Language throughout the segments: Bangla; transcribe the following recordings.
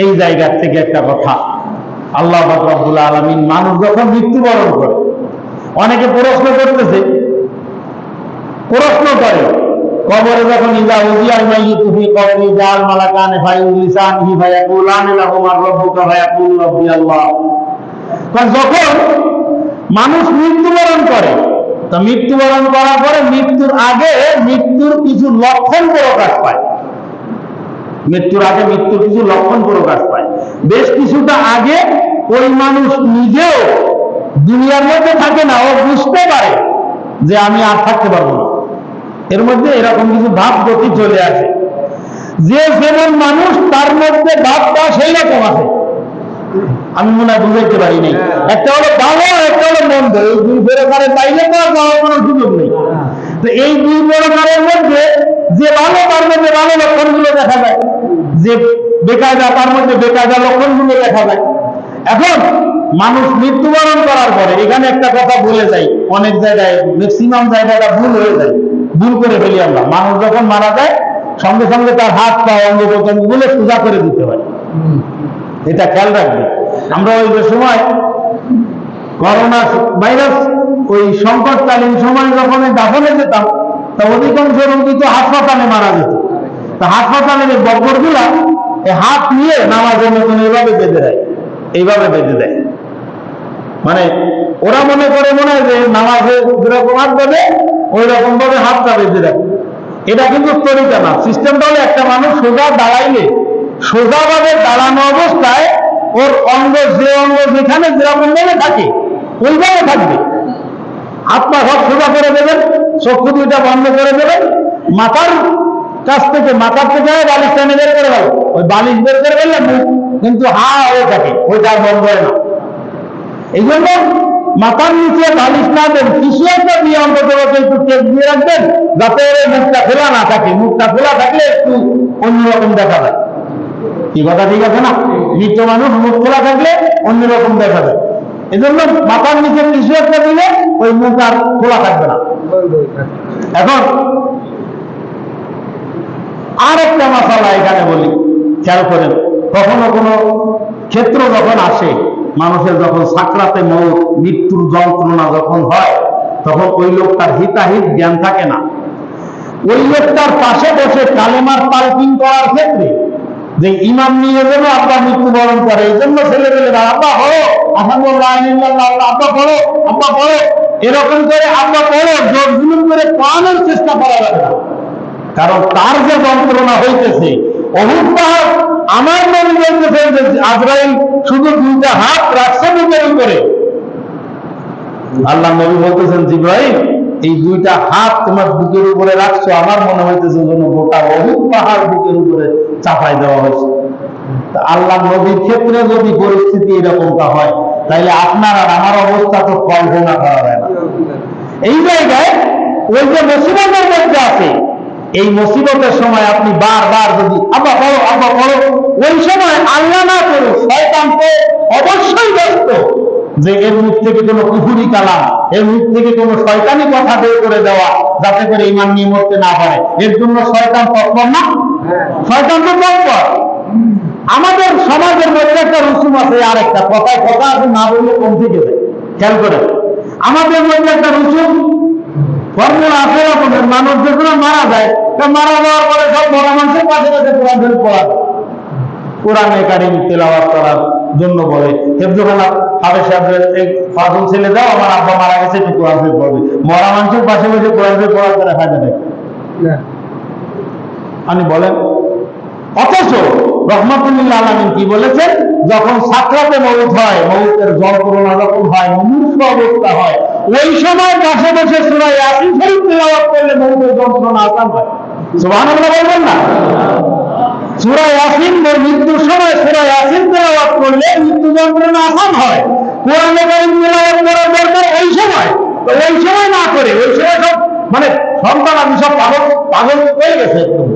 এই জায়গা থেকে একটা কথা, আল্লাহ পাক রব্বুল আলামিন মানুষ যখন মৃত্যুবরণ করে, অনেকে প্রশ্ন করতেছে, প্রশ্ন করে কবরে যখন ইজা উজিয়াল মাইয়িতু ফি কবরি জাল মালাকান ফায়ুলিসানহি ফায়াকুলান লাহু মান রাব্বুকা ফায়াকুলু রাব্বি আল্লাহ। কারণ যখন মানুষ মৃত্যুবরণ করে, তো মৃত্যুবরণ করার পরে মৃত্যুর আগে মৃত্যুর কিছু লক্ষণ প্রকাশ পায়, মৃত্যুর আগে মৃত্যুর কিছু লক্ষণ প্রকাশ পায়। বেশ কিছুটা আগে ওই মানুষ নিজেও দুনিয়ার মধ্যে থাকে না, ও বুঝতে পারে যে আমি আর থাকতে পারবো না, এর মধ্যে এরকম কিছু ভাব গতি চলে আসে। যে যেমন মানুষ তার মধ্যে ভাবটা সেই রকম আছে, আমি মনে হয় বুঝাইতে পারি নাই। একটা হলো ভালো, একটা হলো মন্দ, এই দুই প্রকারের বাইরে তো আর যাওয়ার কোনো সুযোগ নেই। তো এই দুই প্রকারের মধ্যে যে ভালো, তার মধ্যে ভালো লক্ষণগুলো দেখা যায়, যে বেকায়দা, তার মধ্যে বেকায়দা লক্ষণগুলো দেখা যায়। এখন মানুষ মৃত্যুবরণ করার পরে এখানে একটা কথা বলে যাই, অনেক জায়গায় ম্যাক্সিমাম জায়গাটা ভুল হয়ে যায়, ভুল করে ফেলি আমরা। মানুষ যখন মারা যায় সঙ্গে সঙ্গে তার হাত পা অঙ্গ প্রত্যঙ্গগুলো সোজা করে দিতে হয়, এটা খেয়াল রাখবে। আমরা ওই যে সময় করোনা ভাইরাস ওই সংকটকালীন সময় যখন দাফনে যেতাম, তা অধিকাংশ রোগী তো হাসপাতালে মারা যেত। তা হাসপাতালের বকরগুলা হাত নিয়ে নামাজের মতন এইভাবে বেঁধে দেয়, এইভাবে বেঁধে দেয়, মানে ওরা মনে করে মনে হয় যে নামাজে যেরকম হাত বেঁধে ওই রকম ভাবে হাতটা বেঁধে দেয়। এটা কিন্তু তরিকা না। সিস্টেমটা হলো একটা মানুষ সোজা দাঁড়াইলে সোজাভাবে দাঁড়ানো অবস্থায় ওর অঙ্গ, যে অঙ্গ যেখানে যেরকম ভাবে থাকে ওইভাবে থাকবে। হাত পা সব সোজা করে দেবেন, চক্ষু দুইটা বন্ধ করে দেবেন, মাথার কাছ থেকে বালিশ টেনে বের করে দেবেন। ওই বালিশ বের করে ফেললে মুখ কিন্তু হা হয়ে থাকে, ওইটা আর বন্ধ হয় না। এই জন্য মাথার নিচে বালিশ না দেন, কিছু একটা দিয়ে অন্তত একটু টেপ দিয়ে রাখবেন, যাতে মুখটা খোলা না থাকে। মুখটা খোলা থাকলে একটু অন্যরকম দেখা যায়। কি কথা ঠিক আছে না? মৃত মানুষ মুখ খোলা থাকলে অন্যরকম দেখা যায়। এই জন্য মাথার নিচে কিছু একটা দিলে ওই মুখ আর খোলা থাকবে না। এখন আর একটা মশালা এখানে বলি, খেয়াল করেন। কখনো কোনো ক্ষেত্র যখন আসে, মানুষের যখন সাকরাতে মউত, মৃত্যুর যন্ত্রণা যখন হয়, তখন ওই লোকটার হিতাহিত জ্ঞান থাকে না। ওই লোকটার পাশে বসে কালেমার তালকিন করার ক্ষেত্রে যে ইমাম নিয়ে যেন আব্বা মৃত্যুবরণ করে, এই জন্য ছেলেপেলেরা আব্বা পড়ো, আলহামদুলিল্লাহ, আব্বা পড়ো, আব্বা পড়ো, এরকম করে আব্বা পড়ো জোর জুলুম করে পড়ানোর চেষ্টা করা যাবে না। কারণ তার যে যন্ত্রণা হইতেছে, অহুদ পাহাড়, আমার নবী বলতেছেন যে আজরাইল শুধু দুইটা হাত রাখছে বুকের উপরে। আল্লাহ নবী বলতেছেন, জিবরাইল এই দুইটা হাত তোমার বুকের উপরে রাখছো, আমার মনে হইতেছে যেন গোটা অহুদ পাহাড় বুকের উপরে চাপাই দেওয়া হয়েছে। আল্লাহ নবীর ক্ষেত্রে যদি পরিস্থিতি এরকমটা হয়, তাইলে আপনার আর আমার অবস্থা তো কল্পনা করা যায় না। এই জায়গায় ওই যে মুসিবতের মধ্যে আছে, এই মুসিবতের সময় আপনি বারবার যদি আব্বা পড়ো, আব্বা পড়ো, ওই সময় আল্লাহ না করুন, শয়তান তো অবশ্যই ব্যস্ত যে এর মুখ থেকে কোনো কুফুরি কালাম, এর মুখ থেকে কোনো শয়তানি কথা বের করে দেওয়া, যাতে করে ইমান নিয়ে মরতে না পারে। এর জন্য শয়তান তৎপর না? শয়তান তো তৎপর। আমাদের সমাজের মধ্যে একটা রসুম আছে, আর একটা কথায় কথা আছে, না বললে কম থেকে যায়। খেয়াল করে, আমাদের মধ্যে একটা রসুম ফর্মুলা আছে রকমের, মানুষ যখন মারা যায়, মারা যাওয়ার পরে সব মরা মানুষের পাশে পাশে কোরআন শরীফ পড়া, কোরআনে কারীম তেলাওয়াত করার জন্য বলে। হেফজুখানা হাফেজ সাহেবের এক ফাজল ছেলে দাও, আমার আব্বা মারা গেছে, একটু কোরআন শরীফ পড়বে। মরা মানুষের পাশে বসে কোরআন শরীফ পড়ার করে ফায়দা নেই। আপনি বলেন। অথচ রহমাতুল্লাহ আলামিন কি বলেছেন, যখন সাকরাতে মউত হয়, মউতের যন্ত্রণা যখন হয়, মুমূর্ষু অবস্থা হয়, ওই সময় পাশে বসে সূরা ইয়াসিন শরীফ তেলাওয়াত করলে মউতের যন্ত্রণা আসান হয়। সুবহানাল্লাহ বলবেন না? সূরা ইয়াসিন, মৃত্যুর সময় সূরা ইয়াসিন তেলাওয়াত করলে মৃত্যু যন্ত্রণা আসান হয়। কোরআনে কারীম তেলাওয়াত করার দরকার ওই সময়, তো ওই সময় না করে, ওই সময় সব মানে সন্তান আমি সব পাগল হয়ে গেছে, একদম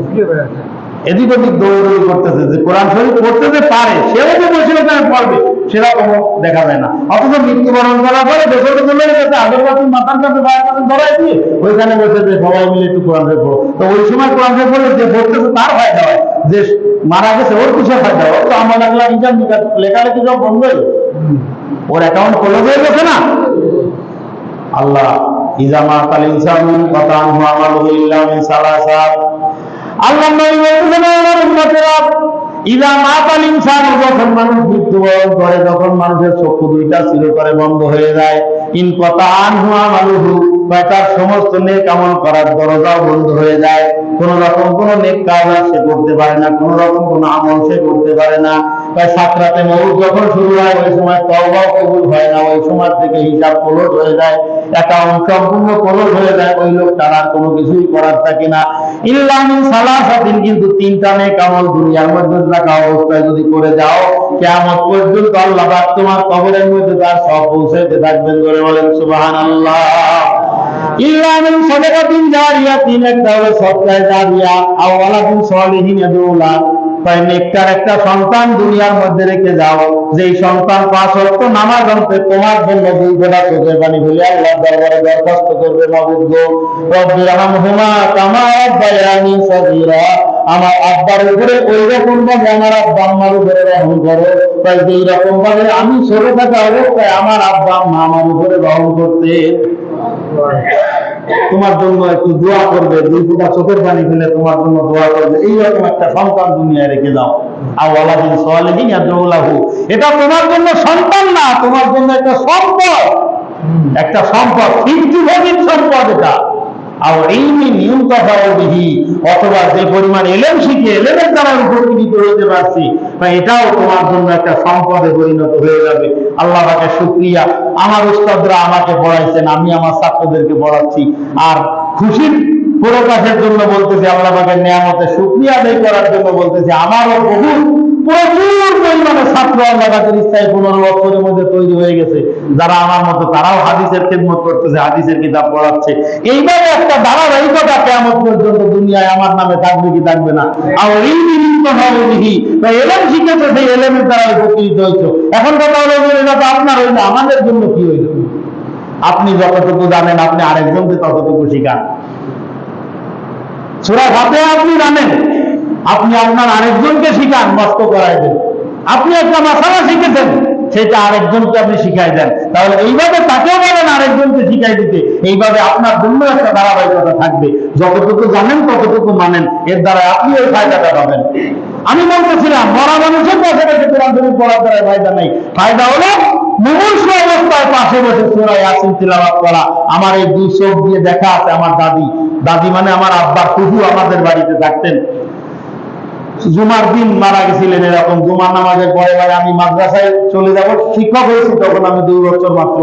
এদিক ওদিক দৌড়দৌড়ি করতেছে, যে কোরআন শরীফ পড়তে যে পারে সেও যে বসে ওখানে পড়বে সেরকম দেখা যায় না। অথচ মৃত্যুবরণ করার পরে দেশের চলে গেছে, আগের বছর মাথার কাছে ভাইয়ের কাছে ধরাই দিয়ে ওইখানে বসে যে সবাই মিলে একটু কোরআন শরীফ পড়ো। তো ওই সময় কোরআন শরীফ পড়লে যে পড়তেছে তার ফায়দা হয়, যে মারা গেছে ওর কিছু ফায়দা হয়, তো আমার আমল আখলাক হিসাব নিকাশ লেখালেখি সব বন্ধ হয়ে গেছে, ওর অ্যাকাউন্ট ক্লোজ হয়ে গেছে না। আল্লাহ ইজা মাতাল ইনসানু ক্বাতা আনহু আমালুহু ইল্লা মিন সালাসাত, আল্লাহ নবী বলেছেন আমার উম্মতেরা, ইজা মাতাল ইনসানু, যখন মানুষ মৃত্যুবরণ করে, যখন মানুষের চক্ষু দুইটা চিরতরে বন্ধ হয়ে যায়, ইন ক্বাতা আনহু আমালুহু, তার সমস্ত নেক আমল করার দরজাও বন্ধ হয়ে যায়, কোন রকম কোন নেক কাজ সে করতে পারে না, কোন রকম কোন আমল সে করতে পারে না। তাই সাকরাতে মউত যখন শুরু হয়, ওই সময় তওবাও কবুল হয় না, ওই সময় থেকে হিসাব ক্লোজ হয়ে যায়, অ্যাকাউন্ট সম্পূর্ণ ক্লোজ হয়ে যায়, ওই লোকটার আর কোনো কিছুই করার থাকে না। ইল্লা মিন সালাসাতিন, কিন্তু তিনটা নেক আমল দুনিয়ার মধ্যে থাকা অবস্থায় যদি করে যাও, কিয়ামত পর্যন্ত আল্লাহ পাক তোমার কবরের মধ্যে তার সব পৌঁছাইতে থাকবেন। করে বলেন সুবহানাল্লাহ। ইল্লা মিন সাদাকাতিন জারিয়াতিন, একটা হলো সদকা জারিয়া, আও ওয়ালাদিন সালিহিন ইয়াদউলা, তাই নেককার একটা সন্তান দুনিয়ার মধ্যে রেখে যাও, যেই সন্তান 5 ওয়াক্ত নামাজ পড়তে তোমার জন্য 2 ফোঁটা চোখের পানি ফেলে আল্লাহর দরবারে দরখাস্ত করবে, মাবুদ গো রব্বির হামহুমা কামা রাব্বায়ানি সগীরা, আমার আব্বার উপরে ওই রকম ভাবে আমার আব্বা আম্মার উপরে রহম করো, তাই যেই রকম ভাবে আমি ছোট থাকা অবস্থায় আমার আব্বা আম্মা আমার উপরে রহম করতে, তোমার জন্য একটু দোয়া করবে, 2 ফোঁটা চোখের পানি ফেলে তোমার জন্য দোয়া করবে, এইরকম একটা সন্তান দুনিয়ায় রেখে যাও। আওয়ালাদিন সালিহিন ইয়াদউলাহু, এটা তোমার জন্য সন্তান না, তোমার জন্য একটা সম্পদ, একটা সম্পদ, 50 সম্পদ এটা। আর ইলমিন ইউনতাফাউ বিহি, অথবা যে পরিমাণ ইলম শিখে ইলমের দ্বারা উপকৃত হতে পারছি, এটাও তোমার জন্য একটা সম্পদে পরিণত হয়ে যাবে। আল্লাহ পাকের শুকরিয়া, আমার উস্তাদরা আমাকে পড়াইছেন, আমি আমার ছাত্রদেরকে পড়াচ্ছি, আর খুশির প্রকাশের জন্য বলতেছি, আল্লাহ পাকের নিয়ামতে শুকরিয়া আদায় করার জন্য বলতেছি, আমারও প্রচুর পরিমাণে ছাত্র আল্লাহ পাকের ইচ্ছায় 15 বছরের মধ্যে তৈরি হয়ে গেছে, যারা আমার মতো, তারাও হাদিসের খেদমত করতেছে, হাদিসের কিতাব পড়াচ্ছে। এইভাবে একটা ধারাবাহিকতা কিয়ামত পর্যন্ত দুনিয়ায় আমার নামে থাকবে কি থাকবে না। আর ইলমিন ইনতাফাউবিহি, ইলম শিখেছে, সেই ইলমের দ্বারা উপকৃত হয়েছে। এখন কথা হলো যে এটা তো আপনার হইলো, আমাদের জন্য কি হইল? আপনি যতটুকু জানেন আপনি আরেকজনকে ততটুকু শিখান। সূরা ফাতিহা আপনি জানেন, আপনি আপনার আরেকজনকে শিখান, মস্ত করাই দেন। আপনি একটা মাসালা শিখেছেন, সেটা আরেকজনকে আপনি শিখাই দেন, তাহলে এইভাবে তাকেও বলেন আরেকজনকে শিখাই দিতে। এইভাবে আপনার জন্য একটা ধারাবাহিকতা থাকবে, যতটুকু জানেন ততটুকু মানেন, এর দ্বারা আপনি ওই ফায়দাটা পাবেন। আমি বলতেছিলাম, মরা মানুষের পাশে বসে কোরআন শরীফ পড়ার দ্বারা ফায়দা নেই, ফায়দা হলো মুমূর্ষু অবস্থায় পাশে বসে সূরা ইয়াসিন তিলাওয়াত করা। আমার এই 2 চোখ দিয়ে দেখা আছে, আমার দাদি মানে আমার আব্বার ফুফু আমাদের বাড়িতে থাকতেন, জুমার দিন মারা গেছিলেন, এরকম জুমার নামাজের পরে আমি মাদ্রাসায় চলে যাব, শিক্ষক হয়েছি তখন আমি 2 বছর মাত্র,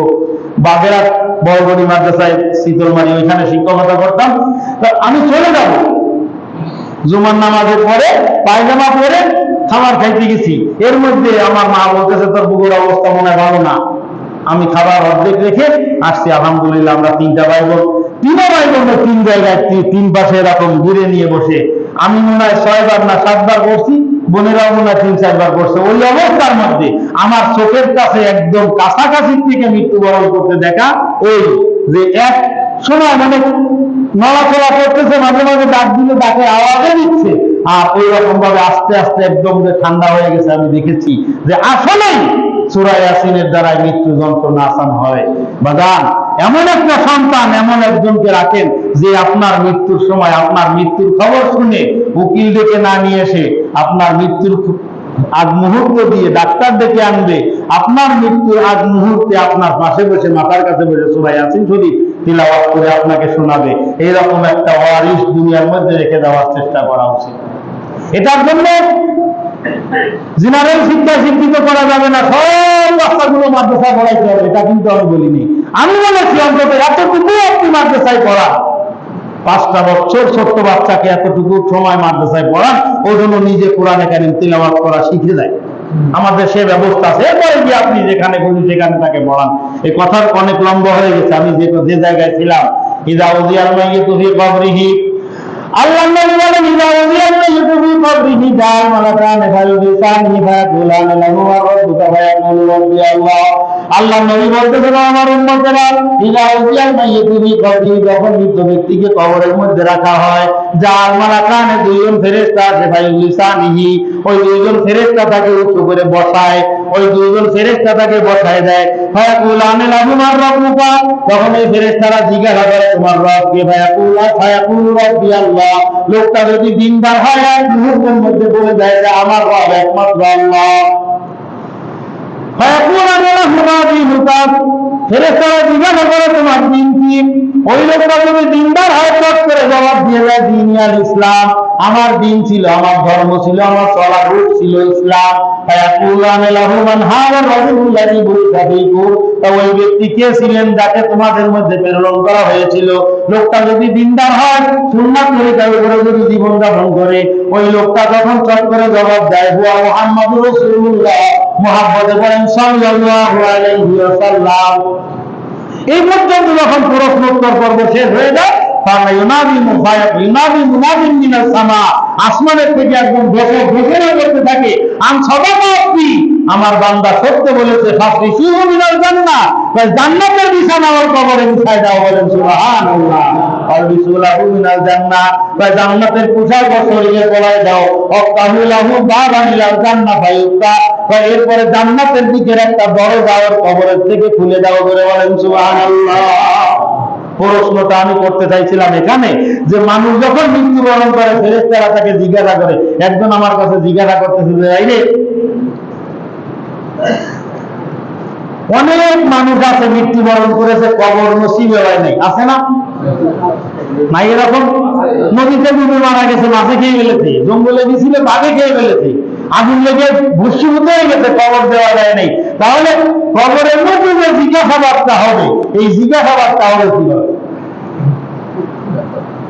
বাগেরহাট বড়গড়ি মাদ্রাসায় শীতলমারি, ওইখানে শিক্ষকতা করতাম। আমি চলে যাব জুমার নামাজের পরে, পায়জামা পরে খাবার খাইতে গেছি, এর মধ্যে আমার মা বলতেছে তোর বুকের অবস্থা মনে হয় ভালো না। আমি খাবার অর্ধেক রেখে আসছি, আলহামদুলিল্লাহ আমরা 3টা ভাই বোন, 3 ভাই বোন 3 জায়গায় 3 পাশে এরকম ঘুরে নিয়ে বসে, আমি মনে হয় 6 বার না 7 বার করছি, বোনেরাও মনে হয় 3-4 বার করছে। ওই অবস্থার মধ্যে আমার চোখের কাছে একদম কাছাকাছি থেকে মৃত্যুবরণ করতে দেখা, ওই যে এক সময় মানে নড়াচড়া করতেছে, মাঝে মাঝে ডাক দিলে ডাকে আওয়াজে দিচ্ছে, আর ওই রকম ভাবে আস্তে আস্তে একদম যে ঠান্ডা হয়ে গেছে। আমি দেখেছি যে আসলেই সূরা ইয়াসিনের দ্বারা মৃত্যু যন্ত্রণা আসান হয়। বাজান, এমন একটা সন্তান, এমন একজনকে রাখেন যে আপনার মৃত্যুর সময়, আপনার মৃত্যুর খবর শুনে উকিল ডেকে না নিয়ে এসে আপনার মৃত্যুর আগ মুহূর্ত দিয়ে ডাক্তার ডেকে আনবে, আপনার মৃত্যুর আগ মুহূর্তে আপনার পাশে বসে, মাথার কাছে বসে সূরা ইয়াসিন শরীফ তিলাওয়াত করে আপনাকে শোনাবে। এইরকম একটা ওয়ারিস দুনিয়ার মধ্যে রেখে দেওয়ার চেষ্টা করা উচিত। এটার জন্য জেনারেল শিক্ষা শিক্ষিত করা যাবে না, সব বাচ্চাগুলো মাদ্রাসায় পড়াইতে হবে, এটা কিন্তু আমি বলিনি। আমি বলেছি অন্তত এতটুকু আপনি মাদ্রাসায় পড়ান, 5টা বছর ছোট্ট বাচ্চাকে এতটুকু সময় মাদ্রাসায় পড়ান, ও জন্য নিজে কোরআনে কারীম তিলাওয়াত করা শিখে যায়। আমাদের সে ব্যবস্থা আছে, এরপরে গিয়ে আপনি যেখানে খুশি সেখানে তাকে পড়ান। এই কথার অনেক লম্বা হয়ে গেছে, আমি যে জায়গায় ছিলাম, ইযা উযিয়াল মাইয়িতু ফি কবরিহি, আল্লাহ নবী বলেন ইযা উযিয়াল মাইয়িতু ফি কবরিহি জাআল মালাকান ফায়ুবিসানিহি ফায়াকুলান লাহু ওয়া রাব্বুকা ফায়াকুলু রাব্বি আল্লাহ। আল্লাহ নবী বলতেছেন আমার উম্মতেরা ইযা উজিয়াল মাইয়িতু ফি কবরি, যখন মৃত ব্যক্তিকে কবরের মধ্যে রাখা হয়, যার মালাকানে দুইজন ফেরেশতা আছে ফাইলিসানিহি, ওই দুইজন ফেরেশতা তাকে উঁচু করে বসায়, ওই দুইজন ফেরেশতা তাকে বসায় দেয়। ফায়াকুলানে লাহু মার রাব্বুকা, তখন এই ফেরেশতারা জিজ্ঞাসা করে তোমার রব কে? ফায়াকুলু রাব্বি আল্লাহ। লোকটা যদি দিনদার হয় এক মুহূর্তের মধ্যে বলে দেয় যে আমার রব একমাত্র আল্লাহ। ফায়াকুলানে লাহু মা দীনুকা, ফেরেশতারা জিজ্ঞাসা করে তোমার দিন কি? ওই লোকটা যদি দিনদার হয় চট করে জবাব দিয়ে দেয় দিন আল ইসলাম, আমার দিন ছিল, আমার ধর্ম ছিল, আমার চলার রূপ ছিল ইসলাম। ফায়াকুলানে লাহু মান হাযা রাজুলুল্লাযী বুইসা ফীকুম, তা ওই ব্যক্তি কে ছিলেন যাকে তোমাদের মধ্যে প্রেরণ করা হয়েছিল? লোকটা যদি দিনদার হয়, সুন্নাত তরিকার উপরে যদি জীবন যাপন করে, ওই লোকটা তখন চট করে জবাব দেয় হুয়া মুহাম্মাদুর রাসূলুল্লাহ, মুহাম্মদে বলেন সাল্লাল্লাহু আলাইহি ওয়াসাল্লাম। এই পর্যন্ত যখন প্রশ্নোত্তর পর্ব শেষ হয়ে যায়, আসমানের থেকে একদম ঘোষণা করতে থাকে আমার বান্দা সত্য বলেছে, জান্নাতের বিছানা আমার কবরে বিছায় দাও, বলেন সুবহানাল্লাহ। জান্নাতের পোশাক শরীরে পরায় দাও, এরপরে জান্নাতের দিকের একটা বড় দাওয়ার কবরের থেকে খুলে দাও করে বলেন সুবহানাল্লাহ। প্রশ্নটা আমি করতে চাইছিলাম এখানে যে মানুষ যখন মৃত্যুবরণ করে ফেরেশতারা তাকে জিজ্ঞাসা করে, একজন আমার কাছে জিজ্ঞাসা করতেছে যে এই রে, অনেক মানুষ আছে মৃত্যুবরণ করেছে কবর নসিবে হয় নাই, আছে না? নাই এরকম? নদীতে ডুবে মারা গেছে, মাছে খেয়ে ফেলেছে, জঙ্গলে গেছিল বাঘে খেয়ে ফেলেছে, আগুন লেগে ভস্মীভূত হয়ে গেছে, কবর দেওয়া যায় নাই। তাহলে কবরের মধ্যে যে জিজ্ঞাসাবাদটা হবে, এই জিজ্ঞাসাবাদটা হবে কি হবে?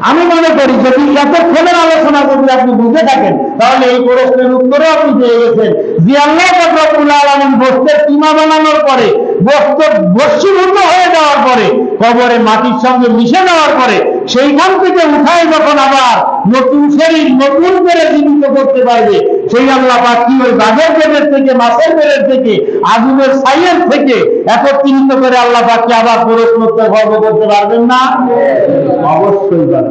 আমি মনে করি যদি এতক্ষণের আলোচনা যদি আপনি বুঝে থাকেন, তাহলে এই প্রশ্নের উত্তরে আপনি পেয়ে গেছেন যে আল্লাহ রাব্বুল আলামিন বস্তুর সীমা বানানোর পরে, বস্তু ভস্মীভূত হয়ে যাওয়ার পরে, কবরে মাটির সঙ্গে মিশে যাওয়ার পরে, সেইখান থেকে উঠায় যখন আবার নতুন শরীর নতুন করে জীবিত করতে পারবে, সেই আল্লাহ পাক কি ওই বাঘের পেটের থেকে, মাছের পেটের থেকে, আগুনের ছাইয়ের থেকে একত্রিত করে আল্লাহ পাক কি আবার প্রশ্নোত্তর পর্ব করতে পারবেন না? অবশ্যই পারবেন।